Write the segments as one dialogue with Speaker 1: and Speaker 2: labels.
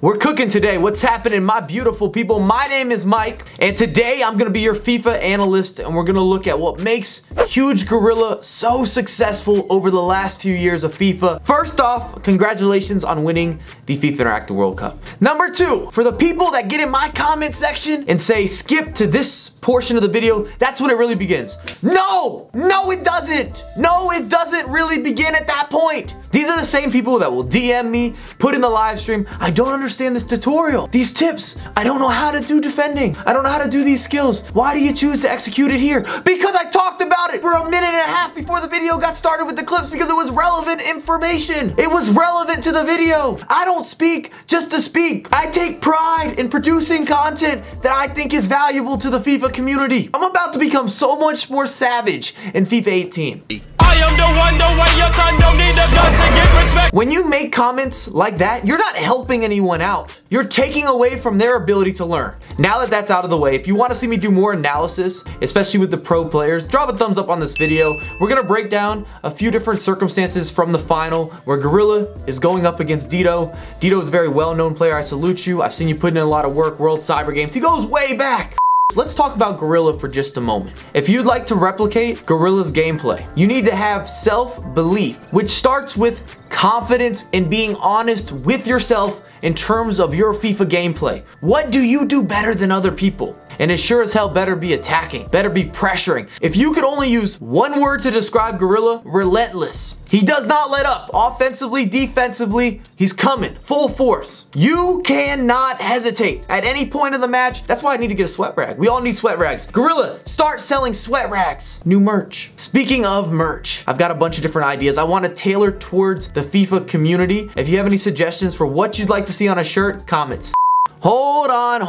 Speaker 1: We're cooking today. What's happening, my beautiful people? My name is Mike, and today I'm gonna be your FIFA analyst, and we're gonna look at what makes Huge Gorilla so successful over the last few years of FIFA. First off, congratulations on winning the FIFA Interactive World Cup. Number two, for the people that get in my comment section and say skip to this portion of the video, that's when it really begins. No, it doesn't. No, it doesn't really begin at that point. These are the same people that will DM me, put in the live stream, I don't understand this tutorial, these tips, I don't know how to do defending, I don't know how to do these skills. Why do you choose to execute it here? Because I talked about it for a minute and a half before the video got started with the clips because it was relevant information. It was relevant to the video. I don't speak just to speak. I take pride in producing content that I think is valuable to the FIFA community. I'm about to become so much more savage in FIFA 18.
Speaker 2: I am the one, the way your son don't need a gun to get respect.
Speaker 1: When you make comments like that, you're not helping anyone out. You're taking away from their ability to learn. Now that that's out of the way, if you want to see me do more analysis, especially with the pro players, drop a thumbs up on this video. We're gonna break down a few different circumstances from the final where Gorilla is going up against Deto. Deto is a very well-known player. I salute you. I've seen you putting in a lot of work, World Cyber Games. He goes way back. Let's talk about Gorilla for just a moment. If you'd like to replicate Gorilla's gameplay, you need to have self-belief, which starts with confidence in being honest with yourself in terms of your FIFA gameplay. What do you do better than other people? And it sure as hell better be attacking, better be pressuring. If you could only use one word to describe Gorilla, relentless. He does not let up. Offensively, defensively, he's coming, full force. You cannot hesitate at any point in the match. That's why I need to get a sweat rag. We all need sweat rags. Gorilla, start selling sweat rags. New merch. Speaking of merch, I've got a bunch of different ideas. I want to tailor towards the FIFA community. If you have any suggestions for what you'd like to see on a shirt, comments. Hold on.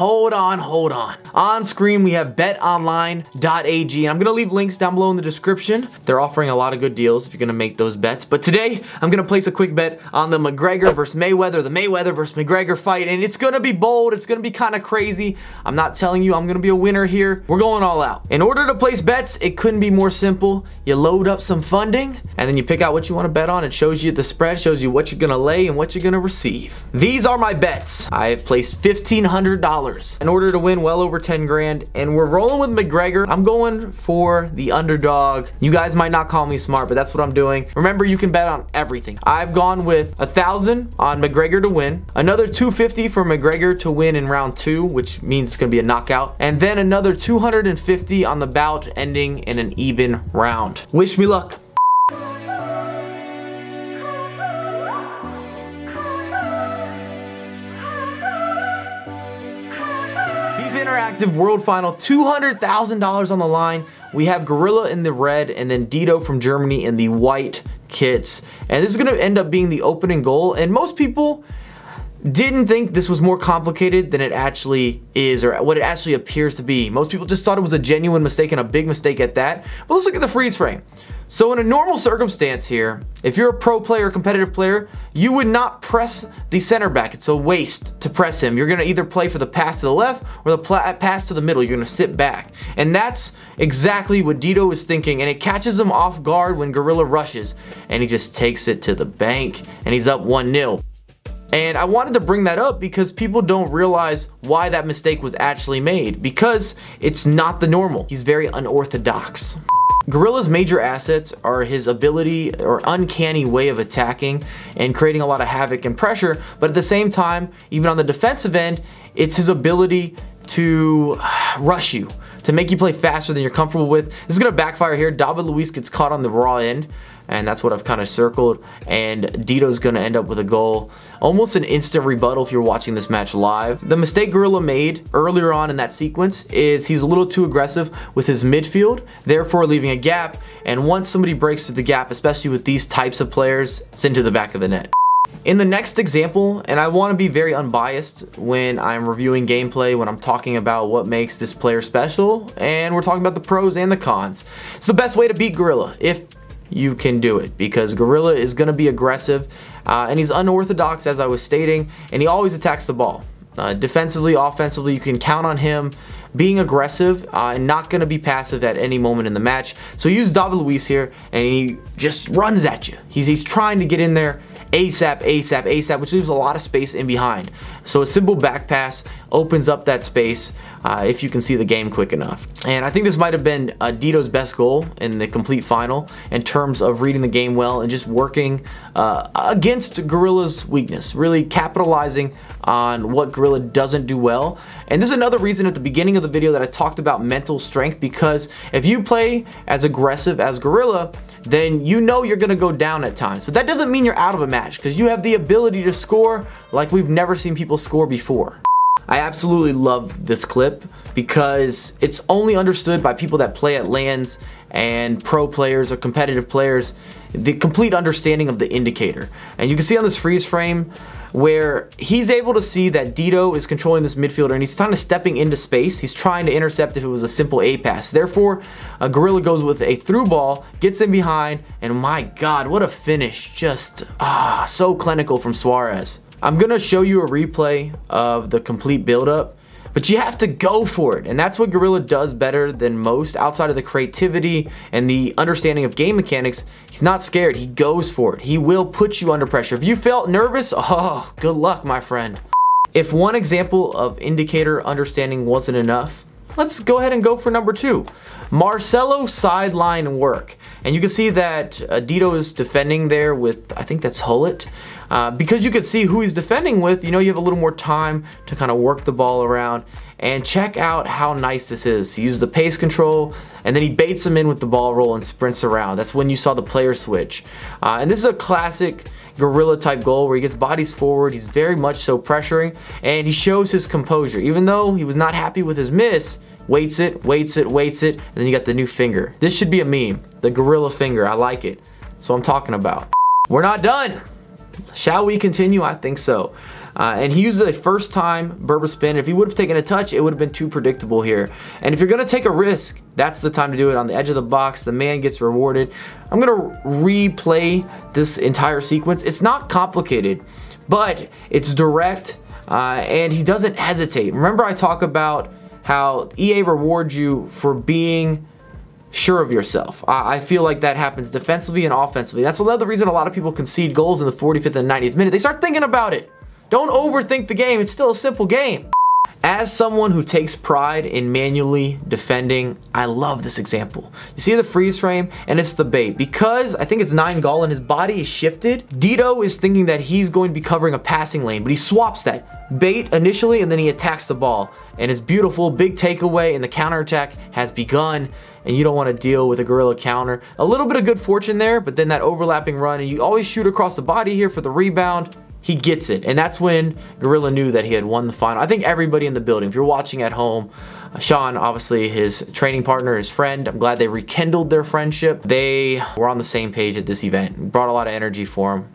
Speaker 1: On screen, we have betonline.ag, and I'm gonna leave links down below in the description. They're offering a lot of good deals if you're gonna make those bets. But today, I'm gonna place a quick bet on the McGregor versus Mayweather, the Mayweather versus McGregor fight, and it's gonna be bold, it's gonna be kind of crazy. I'm not telling you I'm gonna be a winner here. We're going all out. In order to place bets, it couldn't be more simple. You load up some funding, and then you pick out what you wanna bet on. It shows you the spread, shows you what you're gonna lay and what you're gonna receive. These are my bets. I have placed $1,500 in order to win well over 10 grand, and we're rolling with McGregor. I'm going for the underdog. You guys might not call me smart, but that's what I'm doing. Remember, you can bet on everything. I've gone with 1,000 on McGregor to win, another 250 for McGregor to win in round 2, which means it's gonna be a knockout, and then another 250 on the bout ending in an even round. Wish me luck. Interactive World Final, $200,000 on the line. We have Gorilla in the red and then Deto from Germany in the white kits. And this is gonna end up being the opening goal. And most people didn't think this was more complicated than it actually is, or what it actually appears to be. Most people just thought it was a genuine mistake, and a big mistake at that. But let's look at the freeze frame. So in a normal circumstance here, if you're a pro player, competitive player, you would not press the center back. It's a waste to press him. You're gonna either play for the pass to the left or the pass to the middle. You're gonna sit back. And that's exactly what Deto is thinking, and it catches him off guard when Gorilla rushes, and he just takes it to the bank, and he's up 1-0. And I wanted to bring that up because people don't realize why that mistake was actually made, because it's not the normal. He's very unorthodox. Gorilla's major assets are his ability or uncanny way of attacking and creating a lot of havoc and pressure, but at the same time, even on the defensive end, it's his ability to rush you, to make you play faster than you're comfortable with. This is gonna backfire here. David Luiz gets caught on the raw end, and that's what I've kind of circled, and Deto's gonna end up with a goal. Almost an instant rebuttal if you're watching this match live. The mistake Gorilla made earlier on in that sequence is he was a little too aggressive with his midfield, therefore leaving a gap, and once somebody breaks through the gap, especially with these types of players, it's into the back of the net. In the next example, and I want to be very unbiased when I'm reviewing gameplay, when I'm talking about what makes this player special, and we're talking about the pros and the cons. It's the best way to beat Gorilla, if you can do it, because Gorilla is going to be aggressive, and he's unorthodox, as I was stating, and he always attacks the ball. Defensively, offensively, you can count on him being aggressive and not going to be passive at any moment in the match. So use David Luiz here, and he just runs at you. He's trying to get in there ASAP, ASAP, ASAP, which leaves a lot of space in behind. So a simple back pass opens up that space if you can see the game quick enough. And I think this might have been Deto's best goal in the complete final in terms of reading the game well and just working against Gorilla's weakness, really capitalizing on what Gorilla doesn't do well. And this is another reason at the beginning of the video that I talked about mental strength, because if you play as aggressive as Gorilla, then you know you're gonna go down at times. But that doesn't mean you're out of a match, because you have the ability to score like we've never seen people score before. I absolutely love this clip because it's only understood by people that play at LANs and pro players or competitive players, the complete understanding of the indicator. And you can see on this freeze frame where he's able to see that Deto is controlling this midfielder and he's kind of stepping into space. He's trying to intercept if it was a simple A pass. Therefore, Gorilla goes with a through ball, gets in behind, and my God, what a finish. Just, so clinical from Suarez. I'm gonna show you a replay of the complete build-up, but you have to go for it, and that's what Gorilla does better than most. Outside of the creativity and the understanding of game mechanics, he's not scared. He goes for it. He will put you under pressure. If you felt nervous, oh, good luck, my friend. If one example of indicator understanding wasn't enough, let's go ahead and go for number 2. Marcelo sideline work. And you can see that Deto is defending there with, I think that's Hullet. Because you can see who he's defending with, you know you have a little more time to kind of work the ball around. And check out how nice this is. He used the pace control, and then he baits him in with the ball roll and sprints around. That's when you saw the player switch. And this is a classic Gorilla type goal where he gets bodies forward. He's very much so pressuring, and he shows his composure. Even though he was not happy with his miss, waits it, waits it, waits it, and then you got the new finger. This should be a meme. The Gorilla finger. I like it. That's what I'm talking about. We're not done. Shall we continue? I think so. And he used a first time Berber spin. If he would have taken a touch, it would have been too predictable here. And if you're going to take a risk, that's the time to do it. On the edge of the box, the man gets rewarded. I'm going to replay this entire sequence. It's not complicated, but it's direct, and he doesn't hesitate. Remember I talk about how EA rewards you for being sure of yourself. I feel like that happens defensively and offensively. That's another reason a lot of people concede goals in the 45th and 90th minute. They start thinking about it. Don't overthink the game. It's still a simple game. As someone who takes pride in manually defending, I love this example. You see the freeze frame, and it's the bait. Because I think it's 9 and his body is shifted, Deto is thinking that he's going to be covering a passing lane, but he swaps that bait initially, and then he attacks the ball. And it's beautiful, big takeaway, and the counterattack has begun, and you don't want to deal with a Gorilla counter. A little bit of good fortune there, but then that overlapping run, and you always shoot across the body here for the rebound. He gets it, and that's when Gorilla knew that he had won the final. I think everybody in the building, if you're watching at home, Sean, obviously his training partner, his friend, I'm glad they rekindled their friendship. They were on the same page at this event. Brought a lot of energy for him.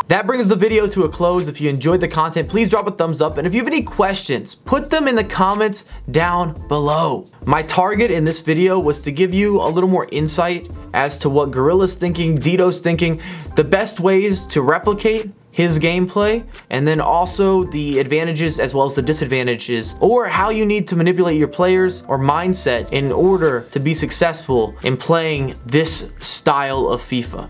Speaker 1: That brings the video to a close. If you enjoyed the content, please drop a thumbs up. And if you have any questions, put them in the comments down below. My target in this video was to give you a little more insight as to what Gorilla's thinking, Deto's thinking, the best ways to replicate his gameplay, and then also the advantages as well as the disadvantages, or how you need to manipulate your players or mindset in order to be successful in playing this style of FIFA.